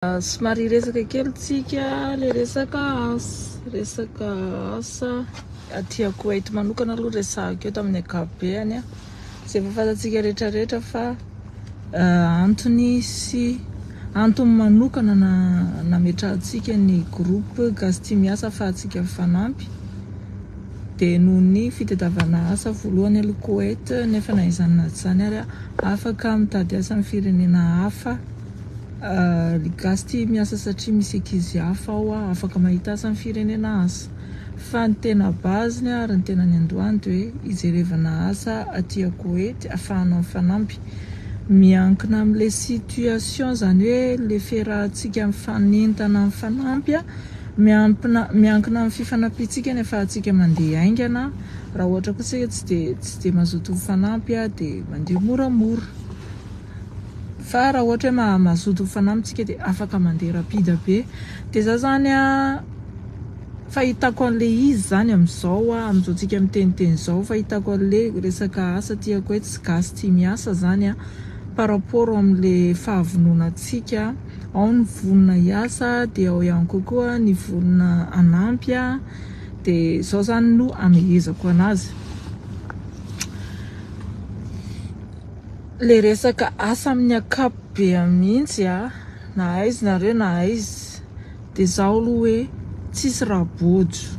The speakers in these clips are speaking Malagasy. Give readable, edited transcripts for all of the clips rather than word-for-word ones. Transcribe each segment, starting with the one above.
Somary resaka kely tsika le resaka asa atiako eto manokana aloha resahako eto amin'ny ankapobeny izay efa fantatsika rehetrarehetra fa antony manokana nametrahantsika ny groupe Gasty miasa ahafahantsika mifanampy dia noho ny fitadiavana asa voalohany aloha Koweït nefa na izany zany ary afaka mitady asa amin'ny firenena hafa. Gasty miasa satria misy ankizy hafa ao afaka mahita asa amin'ny firenena hafa fa ny tena baziny ary ny tena ny andohany dia hoe ijerevana asa aty Koweït ahafahana mifanampy miankina amin'ilay situation zany hoe le fiarahantsika mifanentana mifanampy miankina amin'ny fifanampiantsika ny ahafahantsika mandeha aingana raha ohatra kosa tsy dia mazoto mifanampy dia mandeha moramora. Fa raha ohatra hoe mazoto mifanampy dia afaka mandeha rapida be dia za zany fahitako an'le izy zany amin'izao amin'izao tsika miteniteny izao fahitako an'le resaka asa ty Koweït Gasty miasa zany par rapport amin'le fahavononantsika ao ny vonona hiasa dia ao ihany kokoa ny vonona anampy dia izao zany no amehezako anazy. Le resaka asa amin'ny ankapobeny mihitsy na aiza nareo na aiza dia zaho aloha hoe tsisy rabojo,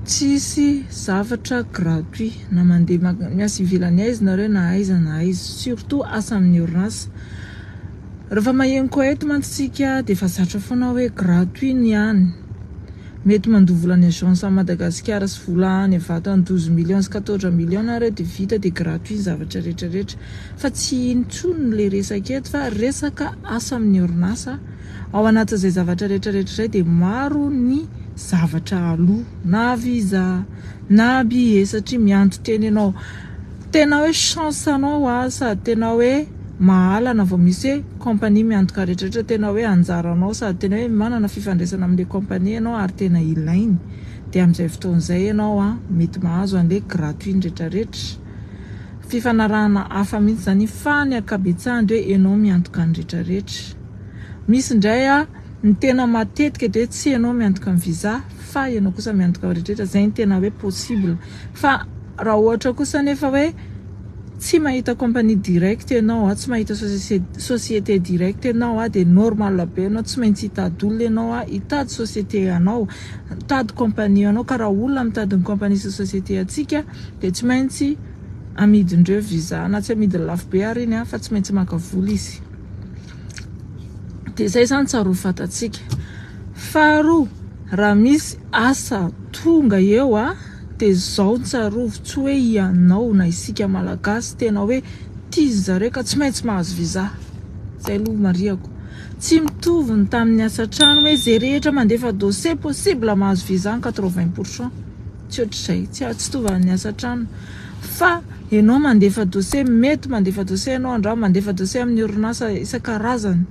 tsisy zavatra gratuit na mandeha miasa ivelany aiza nareo na aiza surtout asa amin'ny orinasa. Rehefa maheno Koweït mantsika dia efa zatra foana hoe gratuit ny any. Mety mandoa volany agence à Madagascar sy vola any avatany 12 millions sy 14 millions ary dia vita dia gratuit zavatra rehetrarehetra fa tsy intsony le resaka eto fa resaka asa amin'ny orinasa ao anatin'izay zavatra rehetrarehetra izay dia maro ny zavatra aloha na visa na billet satria mianto teny ianao tena hoe chance anao sady tena hoe mahalana vao misy hoe compagnie miantoka rehetrarehetra tena hoe anjaranao sady tena hoe manana fifandraisana amin'ilay compagnie ianao ary tena ilainy dia amin'izay fotoan'izay ianao mety mahazo an'ilay gratuit rehetrarehetra fifanarahana hafa mihitsy zany fa ny ankabetsahany hoe ianao miantoka ny rehetrarehetra. Misy indray ny tena matetika dia tsy ianao miantoka amin'ny visa fa ianao kosa miantoka rehetrarehetra zay ny tena hoe possible fa raha ohatra kosa nefa hoe tsy mahita compagnie direct ianao tsy mahita société direct ianao dia normal be ianao tsy maintsy hitady olona ianao hitady société anao hitady compagnie anao ka raha olona mitady ny compagnie sy société atsika dia tsy maintsy amidindreo visa na tsy amidiny lafo be ary iny fa tsy maintsy maka vola izy dia izay zany tsaro fantatsika. Faharoa raha misy asa tonga eo dia izao tsarovo tsy hoe ianao na isika malagasy tena hoe tizy zareo ka tsy maintsy mahazo visa izay aloha mariako tsy mitovy ny tamin'ny asa trano hoe zay rehetra mandefa dossier possible mahazo visa 80% tsy ohatr'izay tsy tovy asa trano fa ianao mandefa dossier mety mandefa dossier ianao andra mandefa dossier amin'ny orinasa isan-karazany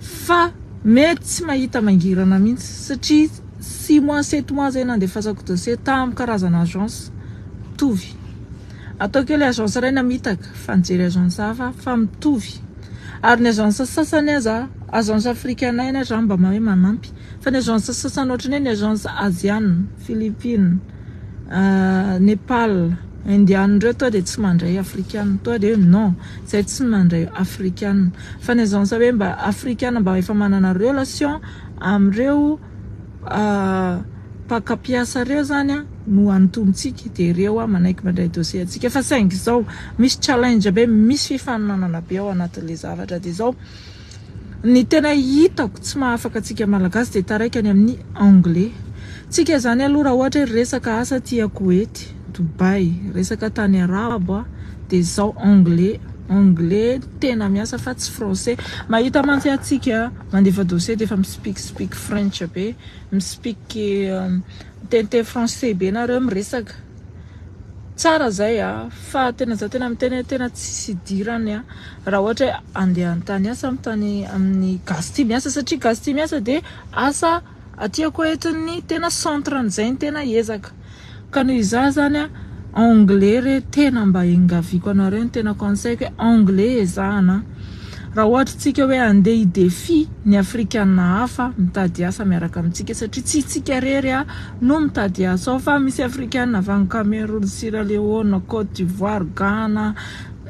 fa mety tsy mahita mangirana mihitsy satria 6 mois 7 mois zay nandefasako dossier tamin'ny karazana agence mitovy atao kely agence iray namitaka fa nijery agence hafa fa mitovy ary ny agence sasany agence africaine iny aza mba hoe manampy fa ny agence sasany ohatrany hoe ny agence asiane Philippines Nepal indiana ireo toa dia tsy mandray africaine toa dia non zay tsy mandray africaine fa ny agence hoe mba africaine mba efa manana relation amin'ireo mpaka-piasa ireo zany no anotontsika dia ireo manaiky mandray dossier atsika fa saingy izao misy challenge be misy fifaninanana be ao anatin'ilay zavatra dia izao ny tena hitako tsy mahafaka atsika malagasy dia taraikany amin'ny anglais tsika zany aloha raha ohatra hoe resaka asa ty Koweït Dubai resaka tany arabo dia izao anglais tena miasa fa tsy français mahita mantsy atsika mandefa dossier dia efa mispeak French be mispeak tente français be nareo miresaka tsara zay fa tena za tena miteny tena tsy dirany raha ohatra hoe andeha an-tany asa amin'ny Gasty miasa satria Gasty miasa dia asa aty Koweït ny tena centre an'izay ny tena ezaka ka noho izany zany anglais tena mba engaviako anareo ny tena conseil hoe anglais ezahana raha ohatra tsika hoe andeha hidefy ny afrikana hafa mitady asa miaraka amintsika satria tsy tsika rery no mitady asa ao fa misy afrikana avy any Cameroun, Sierra Leone, Côte d'Ivoire, Ghana,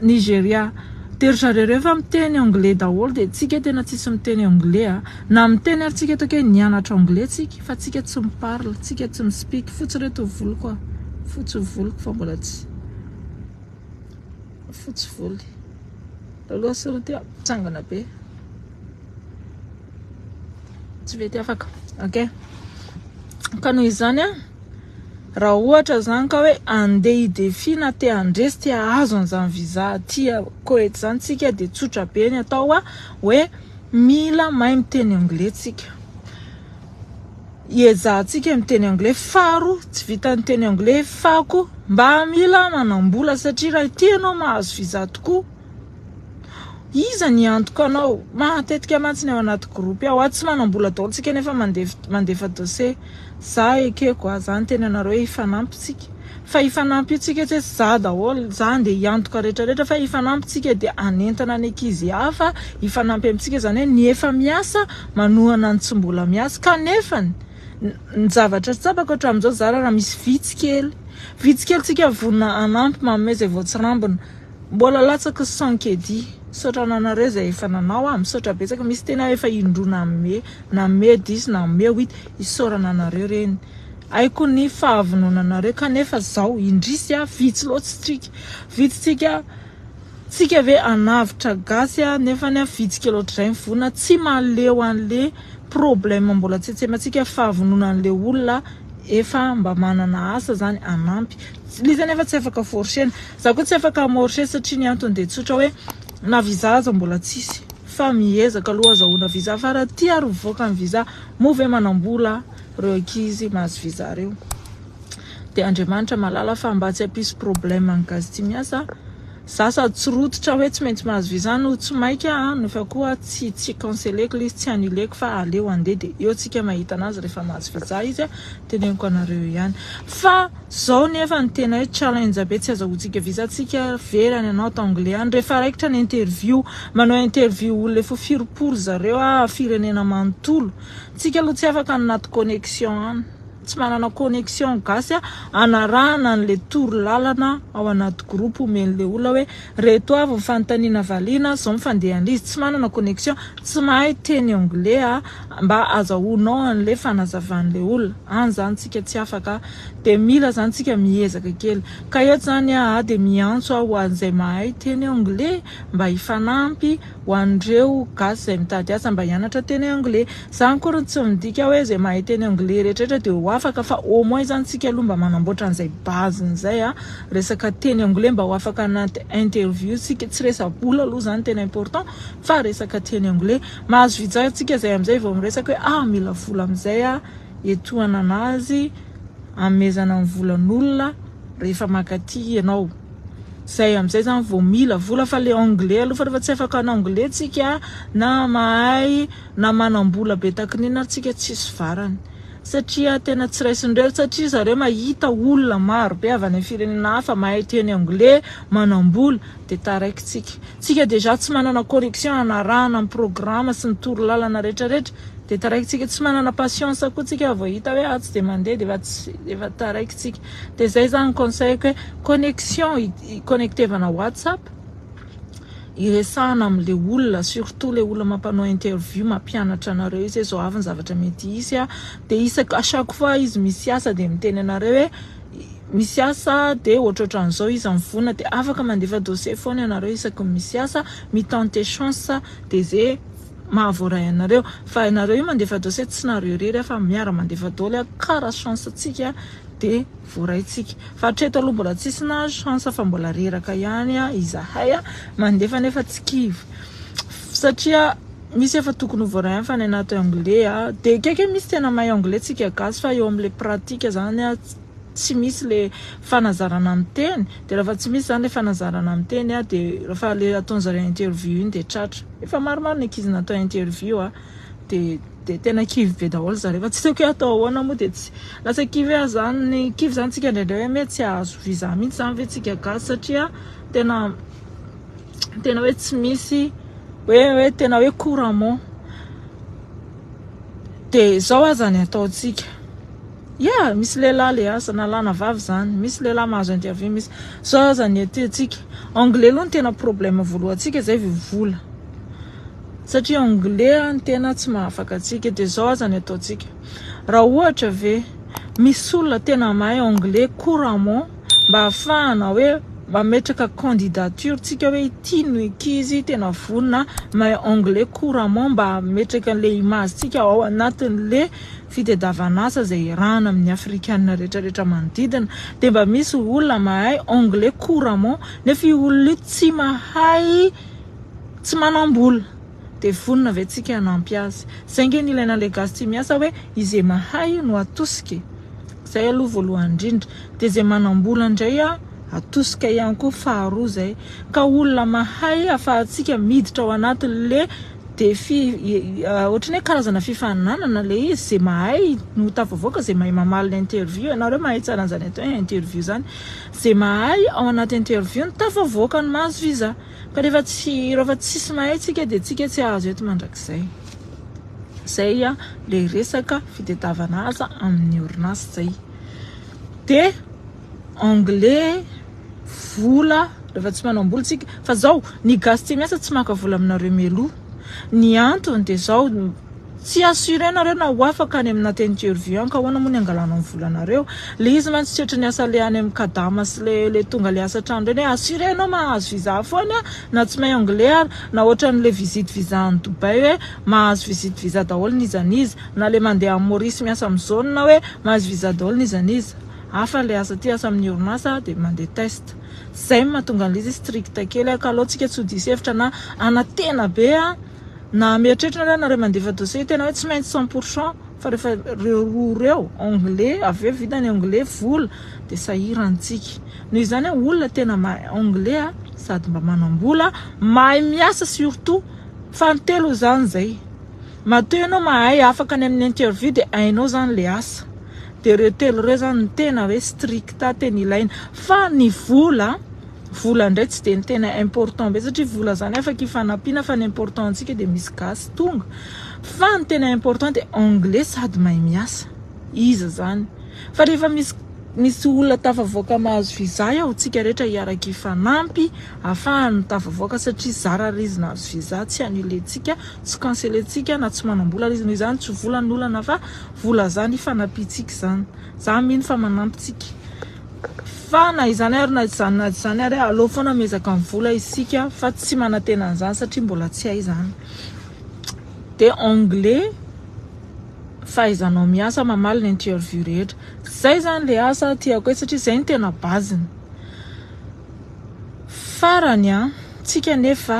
Nigeria tery zareo fa miteny anglais daholo dia tsika tena tsisy miteny anglais na miteny ary tsika toke nianatra anglais tsika fa tsika tsy miparle, tsika tsy mispeak fotsy reto volo koa fotsy volo fa mbola tsy fotsy volo aloha sorty tsangana be tsy vety afaka ok ka noho izany raha ohatra zany ka hoe andeha hidefy na te handresy te ahazo an'izany visa tia koety zany tsika dia tsotra be ny atao hoe mila mahay miteny anglais tsika iezahantsika miteny anglais faro tsy vita miteny anglais fako mba mila manambola satria raha tianao mahazo visa tokoa iza ny antoka anao matetika mantsy ao anaty groupe ao tsy manambola daholo tsika nefa mandefa dossier za ekeko zany teny anareo hoe ifanampy tsika fa ifanampy tsika tsy za daholo za andeha hiantoka rehetrarehetra fa ifanampy tsika dia anentana ny ankizy hafa ifanampy amintsika zany hoe ny efa miasa manohana ny tsy mbola miasa kanefa ny zavatra tsapako hatramin'izao zara raha misy vitsy kely tsika vonina anampy manome izay voatsirambina mbola latsaka sankedi sotra nanareo zay efa nanao misotra betsaka misy tena efa indrona na me 10 na me 8 isorana anareo reny aiko ny fahavononanareo kanefa zao indrisy vitsy loatsy tsika ve anavitra gasy nefa ny vitsy kely ohatray mivona tsy maleo an'le problème mbola tsetsemantsika fahavononan'le olona efa mba manana asa zany anampy liza nefa tsy afaka forcena za koa tsy afaka morche satria ny antony dia tsotra hoe na visa aza mbola tsisy fa miezaka aloha azahoana visa fa raha tia ary mivoaka ny visa move manambola reo ankizy mahazo visa reo dia Andriamanitra malala fa mba tsy hampisy problème ny gazy ty miasa za sady tsy rototra hoe tsy maintsy mahazo visa no tsy maika nefa koa tsy canceleko izy tsy annuleko fa aleo andeha dia eo tsika mahita anazy rehefa mahazo visa izy teneniko anareo ihany fa zao nefa ny tena hoe challenge be tsy azahoantsika visa tsika verany anao atao anglais any rehefa raikitra ny interview manao interview olona efa firopory zareo firenena manontolo tsika aloha tsy afaka anaty connexion any tsy manana connexion gasy anarahana an'le toro lalana ao anaty groupe omen'le olona hoe reto avy mifanontaniana valiana zao mifandehan'izy tsy manana connexion tsy mahay teny anglais mba azahoanao an'le fanazavan'le olona any zany tsika tsy afaka dia mila zany tsika miezaka kely ka eto zany dia miantso ho an'izay mahay teny anglais mba hifanampy ho an'ireo gasy izay mitady asa mba hianatra teny anglais zany koa tsy midika hoe izay mahay teny anglais rehetrarehetra dia afaka fa au moins zany tsika aloha mba manamboatra an'izay bazin'izay resaka teny anglais mba ho afaka anaty interview tsika tsy resa-bola aloha zany tena important fa resaka teny anglais mahazo visa tsika zay amin'izay vao miresaka hoe mila vola amin'izay etohana anazy amezana amin'ny volan'olona rehefa makaty ianao zay amin'izay zany vao mila vola fa le anglais aloha fa rehefa tsy afaka na anglais tsika na mahay na manambola be takinina tsika tsisy varany satria tena tsy raisindreo satria zareo mahita olona maro be avy any firenena hafa mahay teny anglais manambola dia taraiky tsika deja tsy manana correction anarahana amin'ny programme sy ny toro lalana rehetrarehetra dia taraiky tsika tsy manana patience koa tsika vao hita hoe tsy dia mandeha dia efa taraiky tsika dia zay zany conseil hoe connexion connectevana WhatsApp iresahana amin'le olona surtout le olona mampanao interview mampianatra anareo izy zao avy ny zavatra mety izy dia isaka à chaque fois izy misy asa dia miteny anareo hoe misy asa dia ohatrohatran'izao izy mivona dia afaka mandefa dossier foana ianareo isaky misy asa mitente chance dia zay mahavoray anareo fa ianareo io mandefa dossier tsy nareo rery fa miara mandefa daholo karaha chance tsika dia voaraitsika fa hatreto aloha mbola tsisy na chance fa mbola reraka ihany izahay mandefa nefa tsy kivy satria misy efa tokony voaray fa ny anaty anglais dia keke misy tena mahay anglais tsika gasy fa eo amin'le pratika zany tsy misy le fanazarana amin'ny teny dia rehefa tsy misy zany le fanazarana amin'ny teny dia rehefa le ataon'zareo interview iny dia tratra efa maromaro ny ankizy natao interview dia tena kivy be daholo zareo fa tsy toko atao ahoana moa dia tsy lasa kivy zany kivy zany tsika indraindray hoe mety tsy ahazo visa mihitsy zany ve tsika gasy satria tena hoe tsy misy hoe tena hoe couramment de zao azany ataotsika misy lehilahy le asa nalana vavy zany misy lehilahy mahazo interview misy zao azany atytsika anglais aloha ny tena problème voalohantsika zay vola satria anglais ny tena tsy mahafaka atsika de zao azany ataotsika raha ohatra ve misy olona tena mahay anglais couramment mba ahafahana hoe mametraka candidature tsika hoe ity no ikizy tena vonona mahay anglais couramment mba ametraka le image tsika ao anatin'le fitadiavan'asa zay irana amin'ny afrikanina rehetrarehetra manodidina de mba misy olona mahay anglais couramment nefa io olona tsy mahay tsy manambola de vonona ve tsika hanampy azy zay nge ny ilaina le gasy miasa hoe izay mahay no atosika zay aloha voalohany indrindra de zay manambola indray atosika ihany koa faharoa zay ka olona mahay afahantsika miditra ao anatin'le défi ohatrany hoe karazana fifaninanana le izy zay mahay no tafavoaka zay mahay mamaly interview ianareo mahay tsara an'izany atao hoe interview zany zay mahay ao anaty interview ny tafavoaka ny mahazo visa ka rehefa tsisy mahay tsika de tsika tsy ahazo eto mandrakizay zay le resaka fitadiavana aza amin'ny orinasa zay de anglais vola rehefa tsy manambola tsika fa zao ny gasy tsy miasa tsy maka vola aminareo meloha ny antony de zao tsy assuré nareo na ho afaka any amin'naty interview ka hoana moa ny angalana ny volanareo le izy mantsy tsy ohatra ny asa le any amin'ny kadama sy le tonga le asa trano reny hoe assuré anao mahazo visa foana na tsy mahay anglais ary na ohatran'le visite visa any Dubai hoe mahazo visite visa daholo nizanizy na le mandeha amin'ny Maurice miasa amin'ny zone na hoe mahazo visa daholo nizanizy hafa le asa ty asa amin'ny orinasa de mandeha test zay mahatonga an'izy strict kely ka aloha tsika tsy ho diso hevitra na anatena be na mieritreritra nareo mandefa dossier tena hoe tsy maintsy 100% fa rehefa reo anglais aveo vidany anglais vola de sahirantsika noho izany olona tena mahay anglais sady mba manambola mahay miasa surtout fantelo zany zay matoa ianao mahay afaka any amin'ny interview de hainao zany le asa de reo telo reo zany tena hoe strict tena ilaina fa ny vola ndray tsy de ny tena important be satria vola zany afaka ifanampiana fa ny important antsika de misy gasy tonga fa ny tena important de anglais sady mahay miasa iza zany fa rehefa misy olona tafavoaka mahazo visa ao tsika rehetra hiaraka ifanampy ahafahany tafavoaka satria zara rizina hazo visa tsy annulentsika tsy cancellentsika na tsy manambola rizina izany tsy volan'olana fa vola zany ifanampitsika zany mino fa manampytsika fa na izany ary na izany ary aleo foana mezaka amin'ny vola isika fa tsy manantena an'izany satria mbola tsy hay zany de anglais fahaizanao miasa mamaly ny interview rehetra zay zany le asa tiako hoe satria zay ny tena baziny farany tsika nefa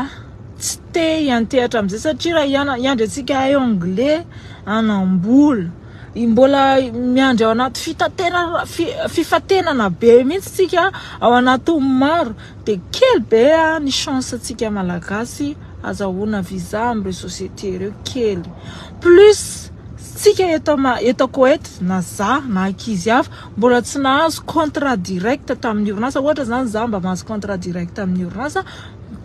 tsy te hiantehatra amin'izay satria raha hiandry antsika hay anglais anambola mbola miandry ao anaty fifatenana be mihitsy tsika ao anaty maro de kely be ny chance tsika malagasy azahoana visa amin'ny société reo kely plus tsika etako eto na za na ankizy hafa mbola tsy nahazo contrat direct tamin'ny orinasa ohatra zany za mba mahazo contrat direct amin'ny orinasa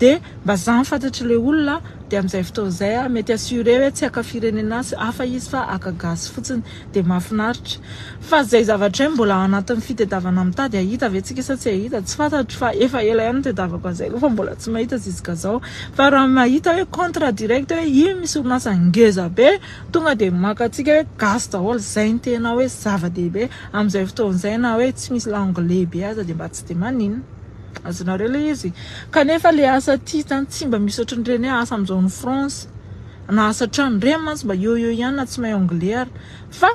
de mba za mifantatry le olona de amin'izay fotoana zay mety assuré hoe tsy akafirenena hafa izy fa akagasy fotsiny de mahafinaritra fa zay zavatra mbola anatin'ny fitadiavana mitady ahita ve tsika sa tsy ahita tsy fantatro fa efa ela ihany tadiavako an'izay aloha fa mbola tsy mahita ziska zao fa raha mahita hoe contrat direct hoe io misy orinasa ngeza be tonga de makatsika hoe gasy daholo zay ny tena hoe zava-dehibe amin'izay fotoana zay na hoe tsy misy l'anglais be aza de mba tsy de maninona azonareo le izy kanefa le asa ty zany tsy mba misy ohatran'ireny asa amin'izao ny France na asa trano reny mantsy mba eo ihany na tsy mahay anglais ary fa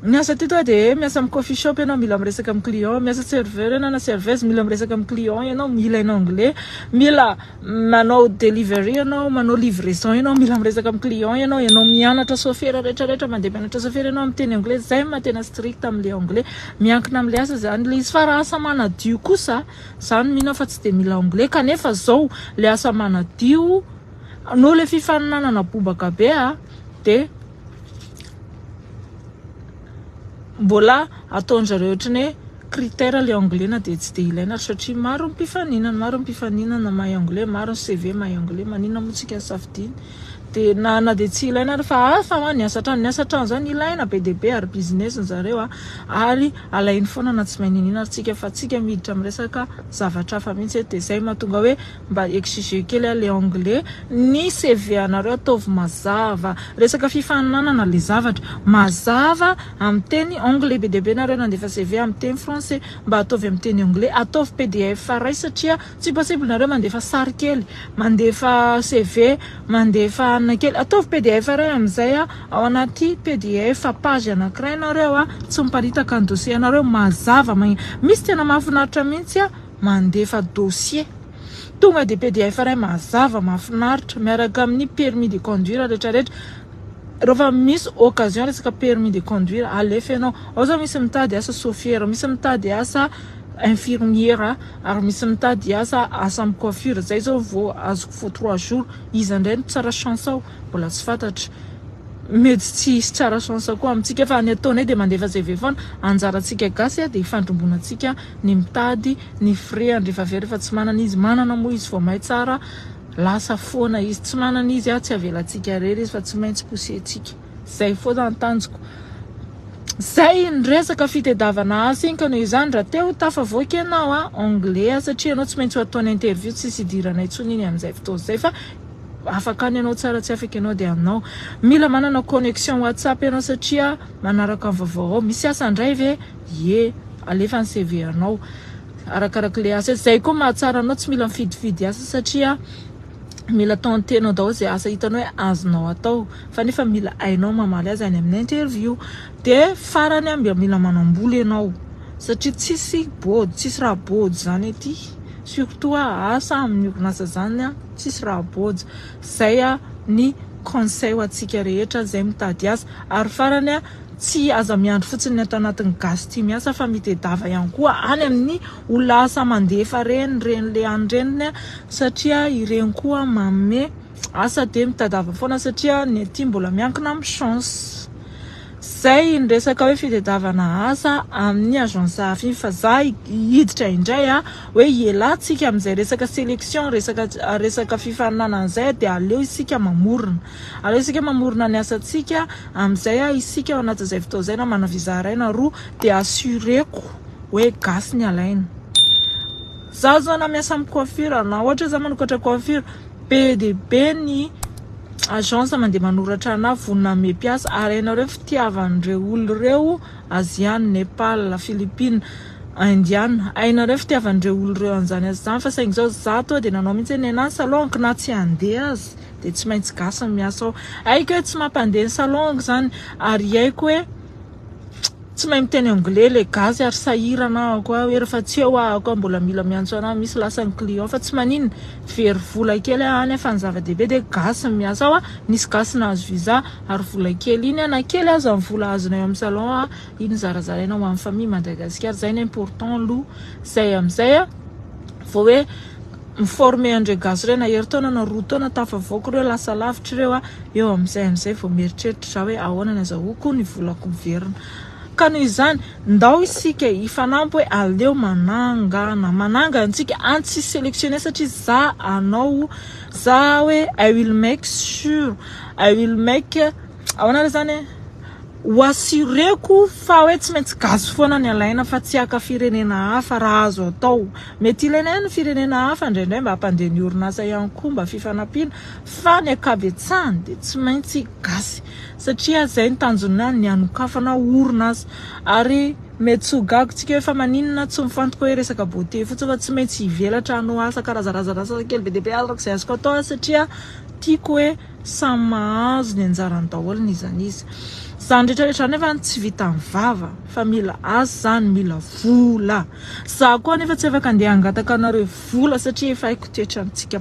ny asa ty toa de miasa amin'ny coffee shop ianao mila miresaka amin'ny client miasa serveur ianao na serveuse mila miresaka amin'ny client ianao mila ianao anglais mila manao delivery ianao manao livraison ianao mila miresaka amin'ny client ianao mianatra chauffeur rehetrarehetra mandeha mianatra chauffeur ianao amin'ny teny anglais zay matena strict amin'le anglais miankina amin'le asa zany le izy fa raha asa manadio kosa zany mino fa tsy de mila anglais kanefa zao le asa manadio no le fifaninanana bobaka be de mbola ataonjareo ohatrany hoe critère le anglais na dia tsy dia ilaina satria maro ny mpifaninana mahay anglais, maro ny CV mahay anglais, maninona moa tsika safidiny dia na dia tsy ilaina ary fa ny asatrano zany ilaina be dia be ary business ny zareo ary alainy foana na tsy maininina ary tsika fa tsika miditra amin'ny resaka zavatra hafa mihitsy dia zay mahatonga hoe mba exige kely le anglais ny CV anareo ataovy mazava, resaka fifaninanana le zavatra mazava amin'ny teny anglais be dia be nareo nandefa CV amin'ny teny français mba ataovy amin'ny teny anglais, ataovy PDF faray satria tsy possible nareo mandefa sary kely, mandefa CV, mandefa kely ataovy PDF ray amin'izay ao anaty PDF page anankiray nareo tsy miparitaka ny dossier nareo mazava misy tena mahafinaritra mihitsy mandefa dossier tonga dia PDF ray mazava mahafinaritra miaraka amin'ny permis de conduire rehetrarehetra. Rehefa misy occasion resaka permis de conduire alefa ianao, ao zao misy mitady asa chauffeur, misy mitady asa infirmière ary misy mitady asa amin'ny coiffure, zay zao vao azoko fo 3 jours izy indray no tsara chance ao, mbola tsy fantatra mety tsy isy tsara chance koa amintsika fa ny ataonay dia mandefa CV foana anjarantsika gasy dia ifandrombonantsika ny mitady ny frais andrefa avy rehefa tsy manana izy, manana moa izy vao mahay tsara lasa foana izy, tsy manana izy tsy avelantsika rery izy fa tsy maintsy posentsika, zay foana ny tanjoko. Zay ny resaka fitadiavana asa iny ka noho izany raha te ho tafavoaka ianao anglais satria ianao tsy maintsy ho ataony interview tsy sidiranay intsony iny amin'izay fotoana zay fa afaka any ianao tsara tsy afaka ianao dia anao mila manana connexion WhatsApp ianao satria manaraka ny vaovao misy asa indray ve alefa ny CV anao arakaraka le asa zay koa mahatsara anao tsy mila mifidifidy asa satria mila tentenao daholo zay asa hitanao hoe azonao atao fa nefa mila hainao mamaly azy any amin'ny interview dia farany mila manamboly ianao satria tsisy raha body zany ety surtout asa amin'ny orinasa zany tsisy raha body. Zay ny conseil ho antsika rehetra zay mitady asa ary farany tsy aza miandry fotsiny atao anatin'ny gasy ty miasa fa mitedava ihany koa any amin'ny olona asa mandefa reny le andreniny satria ireny koa manome asa dia mitadava foana satria ny aty mbola miankina amin'ny chance. Zay ny resaka hoe fitadiavana asa amin'ny agence afiny fa za hiditra indray hoe ialatsika amin'izay resaka sélection resaka fifaninana an'izay dia aleo isika mamorona ny asantsika amin'izay isika ao anatin'izay fotoana izay na mana visa raina roa dia assureko hoe gasy ny alaina. Za zao na miasa amin'ny coiffure na ohatra za manokatra coiffure be dia be ny agence mandeha manoratra ana vonina me-piasa ary ianareo fitiavan'ireo olona ireo Aziana, Nepal, Philippines, Indiana, ainareo fitiavan'ireo olona ireo an'izany asa zany fa saingy zao za toa dia nanao mihitsy ny anahy salongo na tsy handeha azy dia tsy maintsy gasy ny miasa ao. Haiko hoe tsy mampandeha ny salongo zany ary haiko hoe tsy mahay miteny anglais le gazy ary sahirana koa hoe rehefa tsy eo koa mbola mila miantso anahy misy lasa ny client fa tsy maninona very vola kely any fa ny zava-dehibe dia gasy ny miasa ao nisy gasy nahazo visa ary vola kely iny na kely aza ny vola azonao amin'ny salon iny zarazaraina ho amin'ny famille Madagasikara. Zay ny important aloha zay amin'izay vao hoe miforme andre gasy ireo na herintaona na roa taona tafavoaka ireo lasa lavitra ireo eo amin'izay vao mieritreritra hoe ahoana ny azahoako ny volako miverina. Ka noho izany ndao isika ifanampy hoe aleo mananga antsika antsy sélectionner satria za anao za hoe I will make sure ahoana zany ho assureko fa hoe tsy maintsy gasy foana ny alaina fa tsy aka firenena hafa raha azo atao. Mety ilaina ny firenena hafa indraindray mba hampandeha ny orinasa ihany koa mba fifanampiana fa ny ankabetsahany dia tsy maintsy gasy satria zay ny tanjona ny anokafana orinasa ary mety sogako tsika hoe fa maninona tsy mifantoka hoe resaka beauté fotsiny fa tsy maintsy hivelatra hanao asa karazaraza kely be dia be arak'izay azoko atao satria tiako hoe samy mahazo ny anjarany daholo ny izany izy. Zany rehetrarehetra nefa tsy vita ny vava fa mila asa zany mila vola. Za koa nefa tsy afaka andeha hangataka anareo vola satria efa haiko toetra amintsika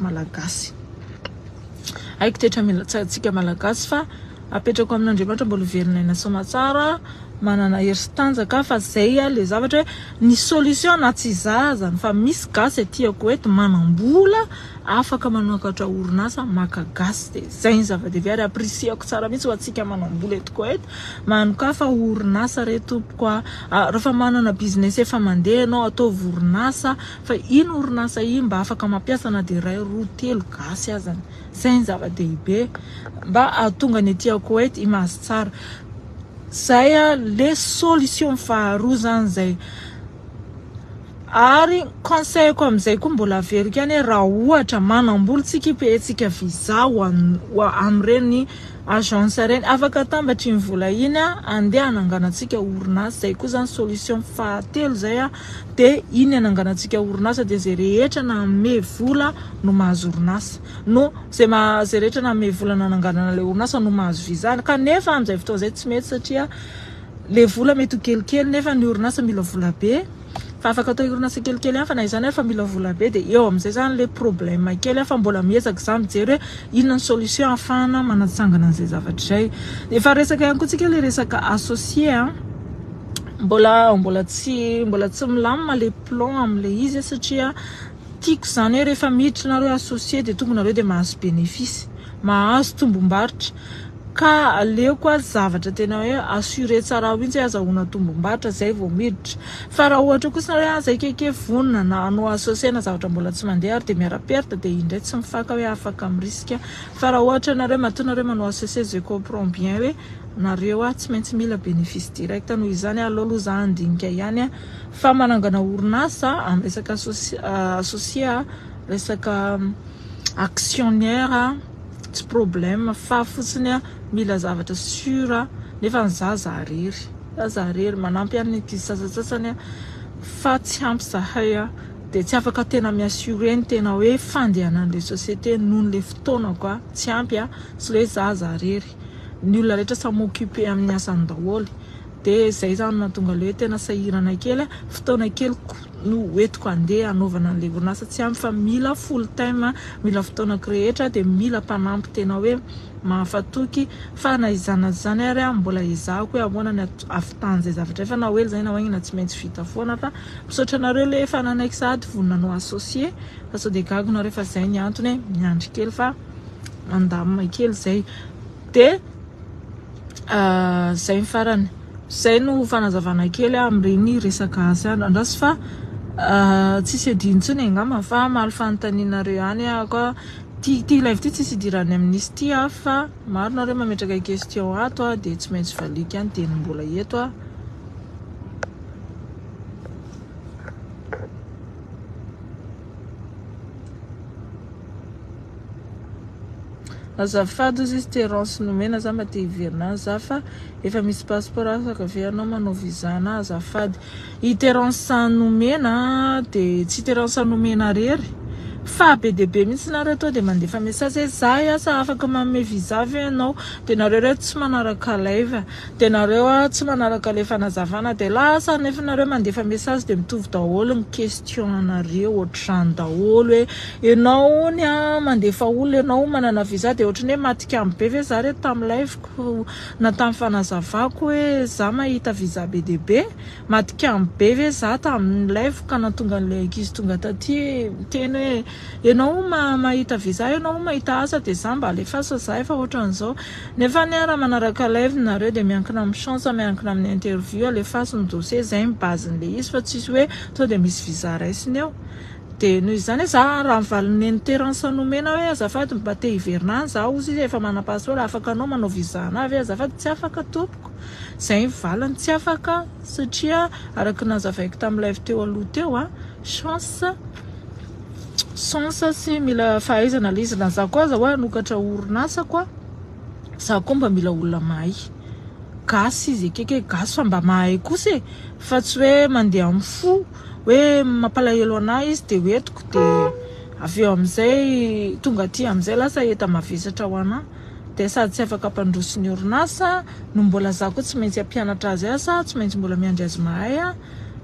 malagasy fa apetrako amin'Andriamanitra mbola velona ina somatsara manana heritanjaka fa zay le zavatra hoe ny solution na tsy zazany fa misy gasy tiako eto manambola afaka manokatra orinasa maka gasy de zay ny zava-dehibe ary appréciako tsara mihitsy ho antsika manambola eto ko eto manoka fa orinasa reto kwa rehefa manana business efa mandeha anao ataovy orinasa fa ino orinasa iny mba afaka mampiasa na de ray roa telo gasy azany zay ny zava-dehibe mba atonga ny tiako eto imazy tsara zay le solution faharoa zany zay ary conseil ko amizay ko mbola averiko any raha ohatra manambola tsika pe-tsika visa ho amreny agence reny afaka tambatry ny vola iny andeha ananganatsika orinasa zay ko zany solution fahatelo zay de iny ananganatsika orinasa de zay rehetra na me vola no mahazo orinasa no zay rehetra na me vola nananganana le orinasa no mahazo visa kanefa amizay fotoa zay tsy mety satria le vola mety kelikely nefa ny orinasa mila vola be fa afaka atao orinasa kelikely ihany fa na izany fa mila vola be de eo amizay zany le problème kely fa mbola miezaka za mijery hoe inona ny solution afahana manatsangana an'izay zavatra zay efa resaka ihany koa tsika le resaka associé mbola tsy milamina le plan am'le izy satria tiako zany hoe rehefa miditra nareo associé de tomponareo de mahazo bénéfice mahazo tombom-barotra ka aleo koa zavatra tena hoe assuré tsara mihitsy azahoana tombom-barotra zay vao miditra fa raha ohatra kosa hoe zay keke vonina na anao associé na zavatra mbola tsy mandeha ary de miara-perte de indray tsy mifaka hoe afaka amin'ny risque fa raha ohatra nareo matonareo manao associé je comprends bien hoe nareo tsy maintsy mila bénéfice direct noho izany aloha za andinika ihany fa manangana orinasa amin'ny resaka associé resaka actionnaire tsy problème fa fotsiny mila zavatra sûr nefa zaza arery manampy any ty sasatsasany fa tsy ampy zahay de tsy afaka tena miassuré ny tena hoe fandehanan'le société noho le fotoana koa tsy ampy sy le zaza arery ny olona rehetra samy occupé amin'ny asany daholo de zay zany mahatonga le hoe tena sahirana kely fotoana kely no hoetiko andeha anaovana an'le orinasa tsy ampy fa mila full time mila fotoana rehetra de mila mpanampy tena hoe mahafatoky fa na izana zany ary mbola ezahako hoe ahoana ny afitan zay zavatra fa na hoe zay na hoagnina tsy maintsy vita foana fa misaotra nareo le efa nanaiky sady voninanao associé fa sao de gago nareo fa zay ny antony miandry kely fa mandamina kely zay de zay ny farany zay no fanazavana kely amreny resaka asy andrasy fa tsisy adintsony angamba fa maly fanotaninareo any koa ty live ty tsisy idirany amin'izy ty fa maro nareo mametraka question ato de tsy maintsy valika any teny mbola eto azafady izy Terence nomena za mba te hiverina za fa efa misy passeport afaka aveanao manao visa na azafady i Terence nomena de tsy Terence nomena rery fa be de be mihitsy nareo to de mandefa message za sa afaka manome visa avy anao de nareo tsy manaraka live de nareo tsy manaraka le fanazavana de lasa nefa nareo mandefa message de mitovy daholo ny question anareo ohatrany daholo hoe enao ny mandefa olo enao manana visa de ohatrany hoe matikamy be ve za re tam live na tam fanazavako hoe za mahita visa be de be matikamy be ve za tam live ka natonga le ankizy tonga taty teny hoe enao mahita visa enao mahita asa de za mba alefasa za efa ohatran'izao nefa ny raha manaraka live nareo de miankina amin'ny chance miankina amin'ny interview alefasa ny dossier zay ny bazin'le izy fa tsisy hoe to de misy visa raisiny eo de noho izany za raha mivaliny Terence nomena hoe azafady mba te hiverinany za ozy efa mana passeport afaka anao manao visa navy azafady tsy afaka tompoko zay valany tsy afaka satria araka nazavaiko tamin'ny live teo aloha teo chance sy mila fahaizana le izy na za koa za hoe anokatra orinasa koa za koa mba mila olona mahay gasy izy akeke gasy fa mba mahay kosa fa tsy hoe mandeha amin'ny fo hoe mampalahelo anahy izy de hoetiko de avy eo amizay tonga aty amizay lasa eta mavesatra ho anahy de sady tsy afaka ampandroso ny orinasa no mbola za koa tsy maintsy ampianatra azy asa tsy maintsy mbola miandry azy mahay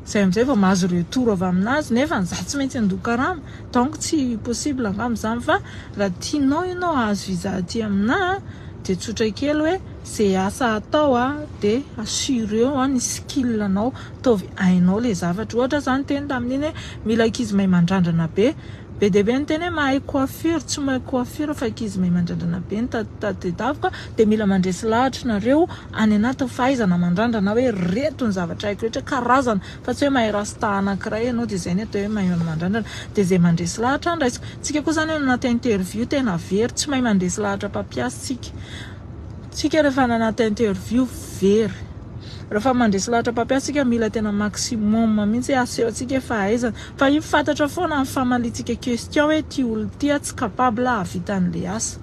zay amizay vao mahazo retour avy aminazy nefa za tsy maintsy andokarama donc tsy possible angamba zany fa raha tianao ianao ahazo visa aty aminahy de tsotra kely hoe zay asa atao de assure eo ny skill anao tovy hainao le zavatra. Ohatra zany teny tamin'iny mila ankizy mahay mandrandrana be dia be ny teny hoe mahay coiffure tsy mahay coiffure fa ankizy mahay mandrandrana be ny tadidavoka dia mila mandresy lahatra nareo any anaty fahaizana mandrandrana hoe reto ny zavatra haiko rehetra karazana fa tsy hoe mahay rasta anankiray ianao dia zay ny atao hoe mahay mandrandrana dia zay mandresy lahatra andraisiko. Tsika koa zany anaty interview tena very tsy mahay mandresy lahatra mpampiasy tsika rehefa anaty interview very rehefa mandresy lahatra mpampiasy mila tena maximum mihitsy aseho atsika fahaizana fa io fantatra foana amin'ny famalitsika question hoe ty olo ty tsy capable havita an'le asa.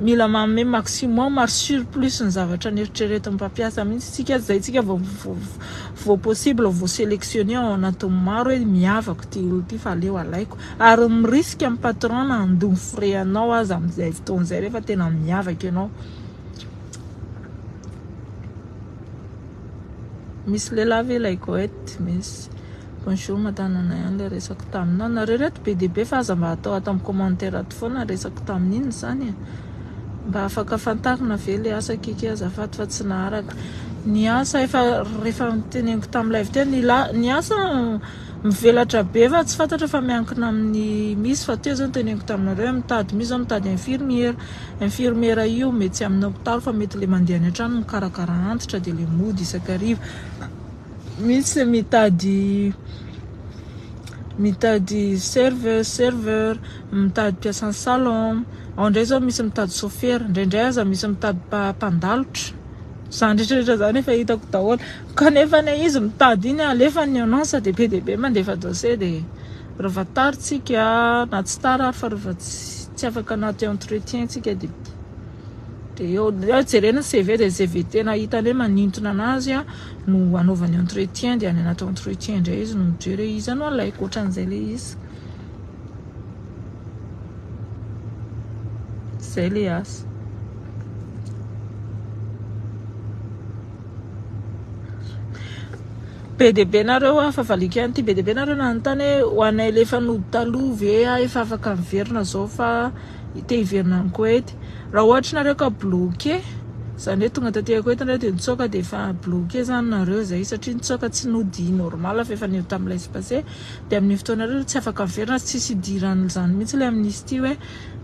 Mila manome maximum ary surplus ny zavatra nieritreretin'ny mpampiasa mihitsy tsika zay tsika vao possible vao sélectionner ao anatin'ny maro hoe miavaka ty olo ty fa aleo alaiko ary mirisika amin'ny patron na andony frais anao aza amin'izay fotoan'izay rehefa tena miavaka ianao. Misy lehilahy ve ilay goety misy bonjour madanana ihany le resako taminao nareo reto be dia be fa aza mba atao ato amin'ny commentaire ato foana resako tamin'iny zany mba afaka fantarina ve le asa kiki azafady fa tsy naharaka ny asa efa rehefa teneniko tamin'ny live teny ny asa mivelatra be fa tsy fantatra fa miankina amin'ny misy fa teo zany teneniko taminareo mitady misy zao mitady infirmiera io mety tsy amin'ny hôpitaly fa mety le mandeha any an-trano mikarakara antitra dia le mody isakariva. Misy mitady serveur mitady mpiasan'ny salon ao indray zao misy mitady chauffeur indraindray aza misy mitady mpandalotra zany rehetrarehetra zany efa hitako daholo kanefa ny izy mitady iny alefa ny annonce dia be dia be mandefa dossier dia rehefa tara tsika na tsy tara ary fa rehefa tsy afaka anaty entretien tsika dia eo jerena CV dia CV tena hitany hoe manintona anazy no anaovany entretien dia any anaty entretien indray izy no mijery hoe izy no alaiko ohatran'izay le izy zay le asa. Be dia be nareo fa valika ihany ty be dia be nareo nanontany hoe ho anay le efa nody taloha ve efa afaka miverina zao fa te hiverina ny Koety raha ohatra nareo ka bloqué zany hoe tonga taty Koety nareo dia nitsoaka dia efa bloqué zany nareo zay satria nitsoaka tsy nody normal fa efa nio tamin'ilay espacé dia amin'ny fotoanareo tsy afaka miverina tsisy idiran'izany mihitsy le amnistie hoe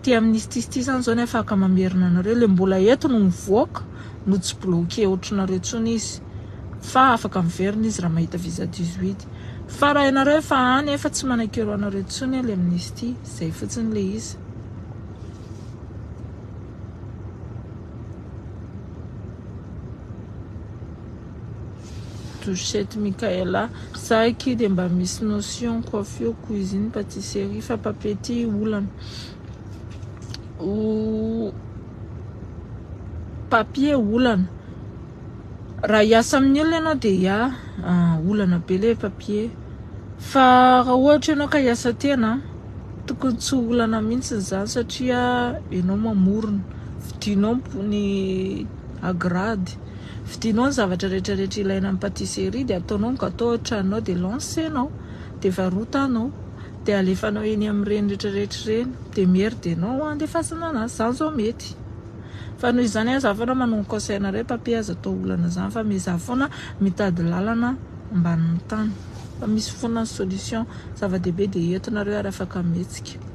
ty amnistie zany zao ny afaka mamerina nareo le mbola eto no mivoaka no tsy bloqué ohatranareo tsony izy fa afaka miverina izy raha mahita visa 18 fa raha ianareo efa any efa tsy manakero anareo tsony le amnistie zay fotsiny le izy. Touchette Michaela Saki dia mba misy notion coiffure cuisine pâtisserie fa papety olana papier olana raha hiasa amin'ny olona ianao dia olana be le papier fa raha ohatra ianao ka hiasa tena tokony tsy olana mihitsy zany satria ianao mamorona vidinao ny agrady vidinao ny zavatra rehetrarehetra ilaina amin'ny pâtisserie dia ataonao ny gâteau an-tranonao dia lancenao dia varotanao dia alefanao eny amin'ireny rehetrarehetra ireny dia mierdenao andefasana anazy zany zao mety fa noho izany aza foana manongo conseil-nareo papier aza atao olana zany fa mizaha foana mitady lalana ambanin'ny tany fa misy foana solution zava-dehibe dia entinareo ary afaka mihetsika.